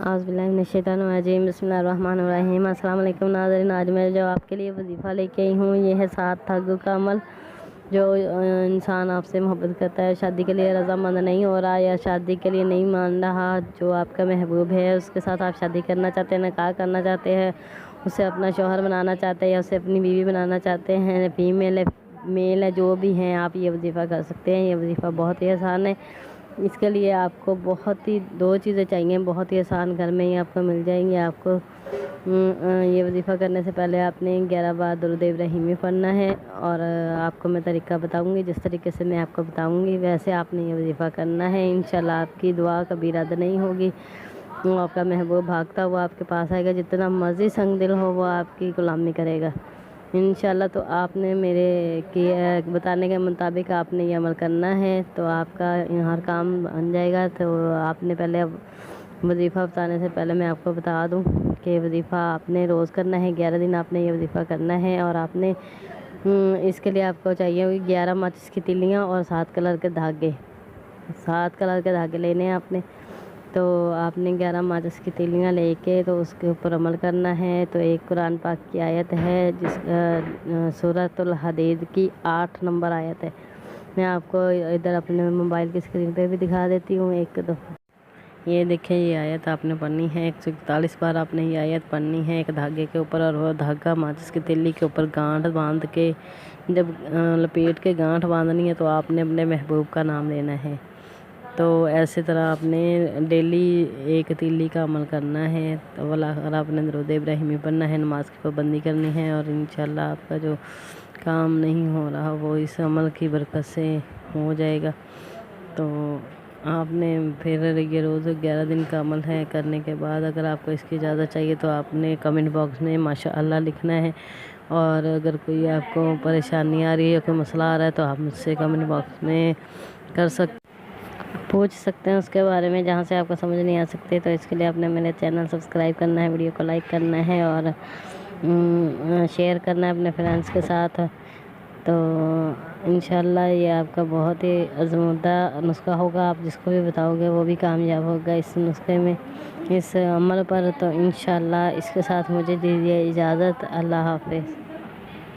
اعوذ باللہ من الشیطان الرجیم، بسم اللہ الرحمن الرحیم۔ السلام علیکم ناظرین، آج میں جو آپ کے لیے وظیفہ لے کے آئی ہوں یہ ہے 7 ٹھگوں کا عمل۔ جو انسان آپ سے محبت کرتا ہے، شادی کے لیے رضامند نہیں ہو رہا یا شادی کے لیے نہیں مان رہا، جو آپ کا محبوب ہے اس کے ساتھ آپ شادی کرنا چاہتے ہیں، نکاح کرنا چاہتے ہیں، اسے اپنا شوہر بنانا چاہتے ہیں یا اسے اپنی بیوی بنانا چاہتے ہیں، فیمیل ہے میل ہے جو بھی ہیں، آپ یہ وظیفہ کر سکتے ہیں۔ یہ وظیفہ بہت ہی آسان ہے۔ اس کے لیے آپ کو بہت ہی 2 چیزیں چاہیے، بہت ہی آسان، گھر میں ہی آپ کو مل جائیں گے۔ آپ کو یہ وظیفہ کرنے سے پہلے آپ نے 11 بار درود ابراہیمی پڑھنا ہے، اور آپ کو میں طریقہ بتاؤں گی، جس طریقے سے میں آپ کو بتاؤں گی ویسے آپ نے یہ وظیفہ کرنا ہے۔ انشاءاللہ آپ کی دعا کبھی رد نہیں ہوگی، آپ کا محبوب بھاگتا ہوا آپ کے پاس آئے گا، جتنا مرضی سنگ دل ہو وہ آپ کی غلامی کرے گا انشاءاللہ۔ تو آپ نے میرے بتانے کے مطابق آپ نے یہ عمل کرنا ہے تو آپ کا ہر کام بن جائے گا۔ تو آپ نے پہلے وظیفہ بتانے سے پہلے میں آپ کو بتا دوں کہ وظیفہ آپ نے روز کرنا ہے، 11 دن آپ نے یہ وظیفہ کرنا ہے، اور آپ نے اس کے لیے آپ کو چاہیے ہوگی 11 ماچس کی تلیاں اور 7 کلر کے دھاگے، 7 کلر کے دھاگے لینے ہیں آپ نے۔ تو آپ نے 11 ماچس کی تلیاں لے کے تو اس کے اوپر عمل کرنا ہے۔ تو ایک قرآن پاک کی آیت ہے جس سورۃ الحدید کی 8 نمبر آیت ہے، میں آپ کو ادھر اپنے موبائل کی اسکرین پہ بھی دکھا دیتی ہوں ایک دفعہ۔ یہ دیکھیں، یہ آیت آپ نے پڑھنی ہے 141 بار آپ نے یہ آیت پڑھنی ہے ایک دھاگے کے اوپر، اور وہ دھاگا ماچس کی تلی کے اوپر گانٹھ باندھ کے، جب لپیٹ کے گانٹھ باندھنی ہے تو آپ نے اپنے محبوب کا نام لینا ہے۔ تو ایسے طرح آپ نے ڈیلی ایک تیلی کا عمل کرنا ہے، اور آپ نے درود ابراہیمی پڑھنا ہے، نماز کی پابندی کرنی ہے، اور انشاءاللہ آپ کا جو کام نہیں ہو رہا وہ اس عمل کی برکت سے ہو جائے گا۔ تو آپ نے پھر یہ روز 11 دن کا عمل ہے، کرنے کے بعد اگر آپ کو اس کی اجازت چاہیے تو آپ نے کمنٹ باکس میں ماشاءاللہ لکھنا ہے، اور اگر کوئی آپ کو پریشانی آ رہی ہے، کوئی مسئلہ آ رہا ہے تو آپ مجھ سے کمنٹ باکس میں پوچھ سکتے ہیں اس کے بارے میں، جہاں سے آپ کو سمجھ نہیں آ سکتے۔ تو اس کے لیے آپ نے میرے چینل سبسکرائب کرنا ہے، ویڈیو کو لائک کرنا ہے، اور شیئر کرنا ہے اپنے فرینڈس کے ساتھ۔ تو انشاءاللہ یہ آپ کا بہت ہی آزمودہ نسخہ ہوگا، آپ جس کو بھی بتاؤ گے وہ بھی کامیاب ہوگا اس نسخے میں، اس عمل پر۔ تو انشاءاللہ اس کے ساتھ مجھے دیجیے اجازت، اللہ حافظ۔